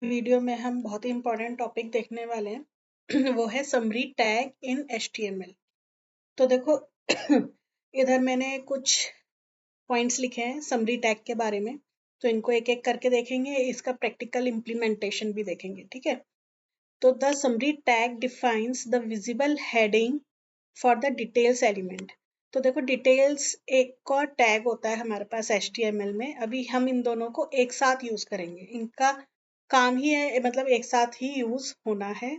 Video में हम बहुत ही इंपॉर्टेंट टॉपिक देखने वाले हैं वो है समरी टैग इन HTML। तो देखो इधर मैंने कुछ पॉइंट्स लिखे हैं समरी टैग के बारे में, तो इनको एक एक करके देखेंगे, इसका प्रैक्टिकल इम्प्लीमेंटेशन भी देखेंगे। ठीक है, तो the summary tag defines the visible heading for the details element. तो देखो डिटेल्स एक और टैग होता है हमारे पास HTML में, अभी हम इन दोनों को एक साथ यूज करेंगे, इनका काम ही है, मतलब एक साथ ही यूज होना है।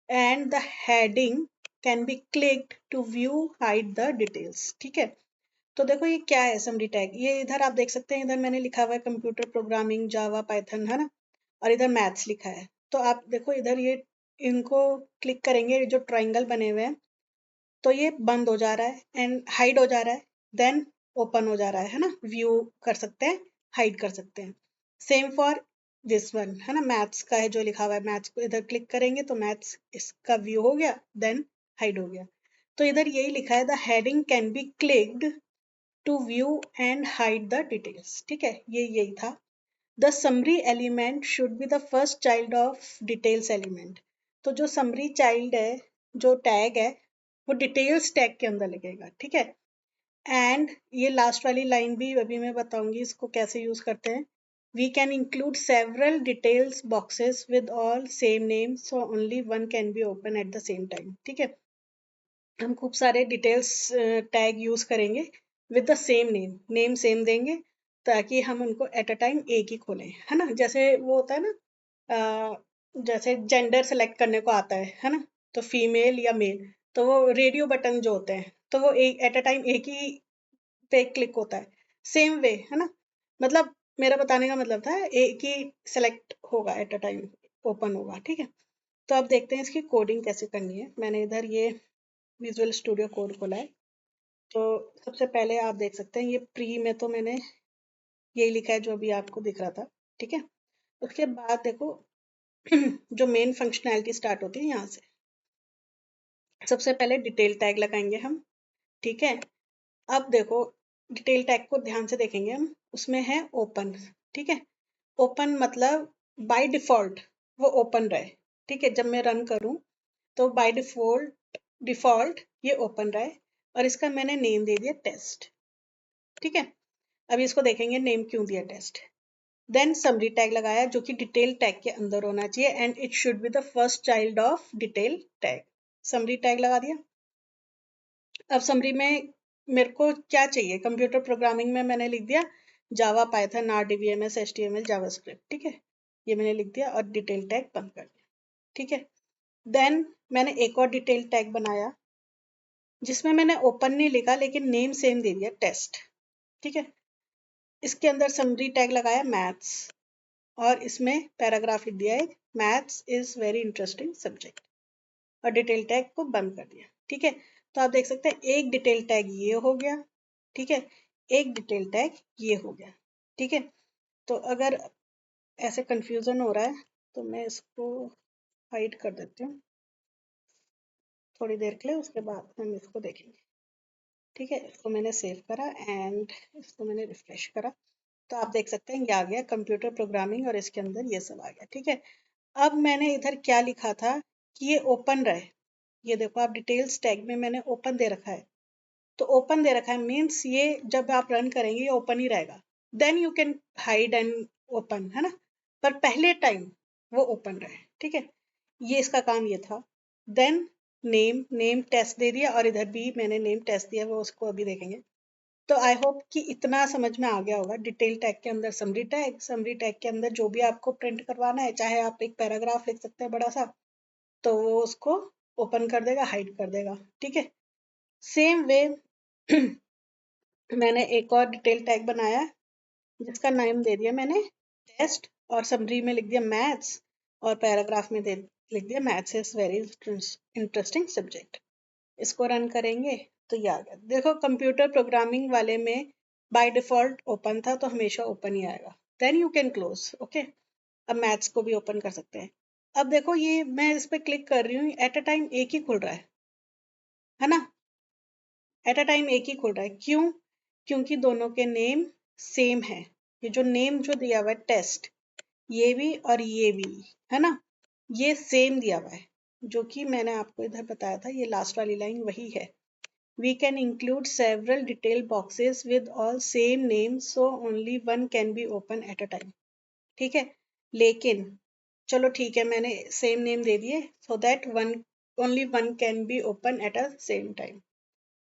And the heading can be clicked to view hide the details. ठीक है, तो देखो ये क्या है समरी टैग, ये इधर आप देख सकते हैं, इधर मैंने लिखा हुआ है कंप्यूटर प्रोग्रामिंग जावा पाइथन, है ना, और इधर मैथ्स लिखा है। तो आप देखो इधर ये इनको क्लिक करेंगे, जो ट्राइंगल बने हुए हैं, तो ये बंद हो जा रहा है एंड हाइड हो जा रहा है, देन ओपन हो जा रहा है ना, व्यू कर सकते हैं, हाइड कर सकते हैं। सेम फॉर दिस वन, है ना, मैथ्स का है जो लिखा हुआ है, मैथ्स को इधर क्लिक करेंगे तो मैथ्स इसका व्यू हो गया, देन हाइड हो गया। तो इधर यही लिखा है, the heading can be clicked to view and hide the details. ठीक है, ये यही था। The summary element should be the first child of details element. तो जो समरी चाइल्ड है, जो टैग है, वो डिटेल्स टैग के अंदर लगेगा। ठीक है, एंड ये लास्ट वाली लाइन भी अभी मैं बताऊंगी इसको कैसे यूज करते हैं। We can include several details boxes with all same name, so only one can be open at the same time. ठीक है, हम खूब सारे डिटेल्स टैग यूज करेंगे with the same name, name same देंगे, ताकि हम उनको एट अ टाइम एक ही खोलें, है ना। जैसे वो होता है ना, जैसे जेंडर सेलेक्ट करने को आता है ना, तो फीमेल या मेल, तो वो रेडियो बटन जो होते हैं, तो वो एक एट अ टाइम एक ही पे क्लिक होता है, सेम वे, है ना। मतलब मेरा बताने का मतलब था एक ही सेलेक्ट होगा एट अ टाइम, ओपन होगा। ठीक है, तो अब देखते हैं इसकी कोडिंग कैसे करनी है। मैंने इधर ये विजुअल स्टूडियो कोड खोला है। तो सबसे पहले आप देख सकते हैं, ये प्री में तो मैंने यही लिखा है जो अभी आपको दिख रहा था। ठीक है, उसके बाद देखो जो मेन फंक्शनैलिटी स्टार्ट होती है यहाँ से, सबसे पहले डिटेल टैग लगाएंगे हम। ठीक है, अब देखो डिटेल टैग को ध्यान से देखेंगे हम, उसमें है ओपन। ठीक है, ओपन मतलब बाय डिफॉल्ट वो ओपन रहे। ठीक है, जब मैं रन करूं तो बाय डिफॉल्ट डिफॉल्ट ये ओपन रहे, और इसका मैंने नेम दे दिया टेस्ट। ठीक है, अभी इसको देखेंगे नेम क्यों दिया टेस्ट। देन समरी टैग लगाया जो कि डिटेल टैग के अंदर होना चाहिए, and it should be the first child of detail tag. Summary tag लगा दिया। अब समरी में मेरे को क्या चाहिए, कंप्यूटर प्रोग्रामिंग में मैंने लिख दिया Java Python RDBMS HTML JavaScript. ठीक है, ये मैंने लिख दिया और डिटेल टैग बंद कर दिया। ठीक है, देन मैंने एक और डिटेल टैग बनाया जिसमें मैंने ओपन नहीं लिखा, लेकिन नेम सेम दे दिया टेस्ट। ठीक है, इसके अंदर समरी टैग लगाया मैथ्स, और इसमें पैराग्राफ लिख दिया है, maths is very interesting subject, और डिटेल टैग को बंद कर दिया। ठीक है, तो आप देख सकते हैं एक डिटेल टैग ये हो गया। ठीक है, एक डिटेल टैग ये हो गया। ठीक है, तो अगर ऐसे कंफ्यूजन हो रहा है तो मैं इसको हाइड कर देती हूँ थोड़ी देर के लिए, उसके बाद हम इसको देखेंगे। ठीक है, इसको मैंने सेव करा एंड इसको मैंने रिफ्रेश करा, तो आप देख सकते हैं ये आ गया कंप्यूटर प्रोग्रामिंग, और इसके अंदर ये सब आ गया। ठीक है, अब मैंने इधर क्या लिखा था कि ये ओपन रहे, ये देखो आप डिटेल्स टैग में मैंने ओपन दे रखा है। तो ओपन दे रखा है मीन्स ये जब आप रन करेंगे ये ओपन ही रहेगा, then you can hide and open, है ना, पर पहले टाइम वो ओपन रहे। ठीक है, ये इसका काम ये था। देन नेम टेस्ट दे दिया, और इधर भी मैंने नेम टेस्ट दिया, वो उसको अभी देखेंगे। तो आई होप कि इतना समझ में आ गया होगा। डिटेल टैग के अंदर समरी टैग, समरी टैग के अंदर जो भी आपको प्रिंट करवाना है, चाहे आप एक पैराग्राफ लिख सकते हैं बड़ा सा, तो वो उसको ओपन कर देगा, हाइड कर देगा। ठीक है, सेम वे मैंने एक और डिटेल टैग बनाया जिसका नाम दे दिया मैंने टेस्ट, और समरी में लिख दिया मैथ्स, और पैराग्राफ में लिख दिया maths is very interesting subject. इसको रन करेंगे तो ये आ गया। देखो कंप्यूटर प्रोग्रामिंग वाले में बाय डिफॉल्ट ओपन था, तो हमेशा ओपन ही आएगा, then you can close. Okay, अब मैथ्स को भी ओपन कर सकते हैं। अब देखो ये मैं इस पर क्लिक कर रही हूँ, एट अ टाइम एक ही खुल रहा है ना, एट अ टाइम एक ही खुल रहा है। क्यों? क्योंकि दोनों के नेम सेम है। ये जो नेम जो दिया हुआ है टेस्ट, ये भी और ये भी, है ना, ये सेम दिया हुआ है, जो कि मैंने आपको इधर बताया था, ये लास्ट वाली लाइन वही है। We can include several detail boxes with all same names, so only one can be open at a time. ठीक है, लेकिन चलो ठीक है, मैंने सेम नेम दे दिए, so that one only one can be open at a same time.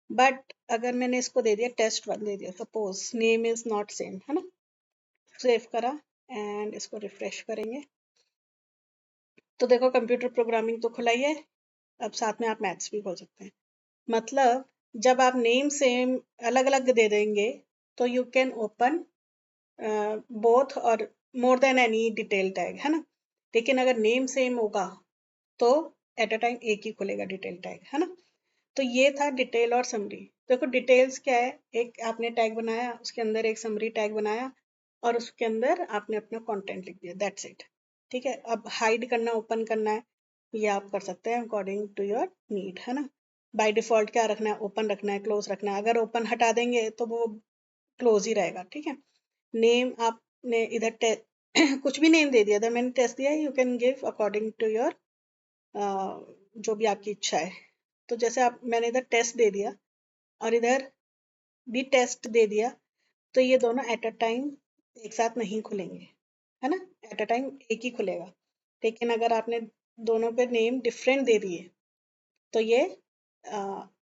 But अगर मैंने इसको दे दिया टेस्ट वन दे दिया, suppose name is not same, है ना, सेव करा एंड इसको रिफ्रेश करेंगे, तो देखो कंप्यूटर प्रोग्रामिंग तो खुला ही है, अब साथ में आप मैथ्स भी खोल सकते हैं। मतलब जब आप नेम सेम अलग अलग दे देंगे तो यू कैन ओपन बोथ और more than any detail tag, है ना, लेकिन अगर नेम सेम होगा तो एट अ टाइम एक ही खुलेगा डिटेल टैग, है ना। तो ये था डिटेल और समरी। देखो डिटेल्स क्या है, एक आपने टैग बनाया, उसके अंदर एक समरी टैग बनाया और उसके अंदर आपने अपना कंटेंट लिख दिया, दैट्स इट। ठीक है, अब हाइड करना ओपन करना है, ये आप कर सकते हैं अकॉर्डिंग टू योर नीड, है ना। बाय डिफॉल्ट क्या रखना है, ओपन रखना है, क्लोज रखना है, अगर ओपन हटा देंगे तो वो क्लोज ही रहेगा। ठीक है, नेम आपने इधर कुछ भी नेम दे दिया, इधर मैंने टेस्ट दिया, you can give according to your जो भी आपकी इच्छा है। तो जैसे आप मैंने इधर टेस्ट दे दिया और इधर भी टेस्ट दे दिया, तो ये दोनों एट अ टाइम एक साथ नहीं खुलेंगे, है ना, एट अ टाइम एक ही खुलेगा। लेकिन अगर आपने दोनों पे नेम डिफरेंट दे दिए तो ये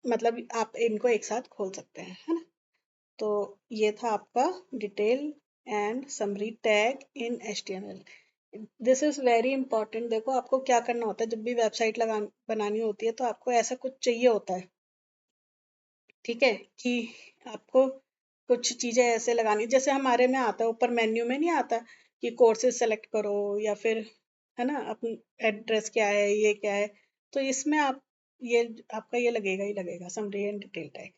मतलब आप इनको एक साथ खोल सकते हैं, है ना। तो ये था आपका detail and summary tag in HTML। This is very important. देखो आपको क्या करना होता है, जब भी वेबसाइट लगा बनानी होती है तो आपको ऐसा कुछ चाहिए होता है, ठीक है, कि आपको कुछ चीजें ऐसे लगानी, जैसे हमारे में आता है ऊपर मेन्यू में नहीं आता कि कोर्सेज सेलेक्ट करो या फिर, है ना, अपन एड्रेस क्या है, ये क्या है, तो इसमें आप ये आपका ये लगेगा ही लगेगा समरी एंड डिटेल टैग।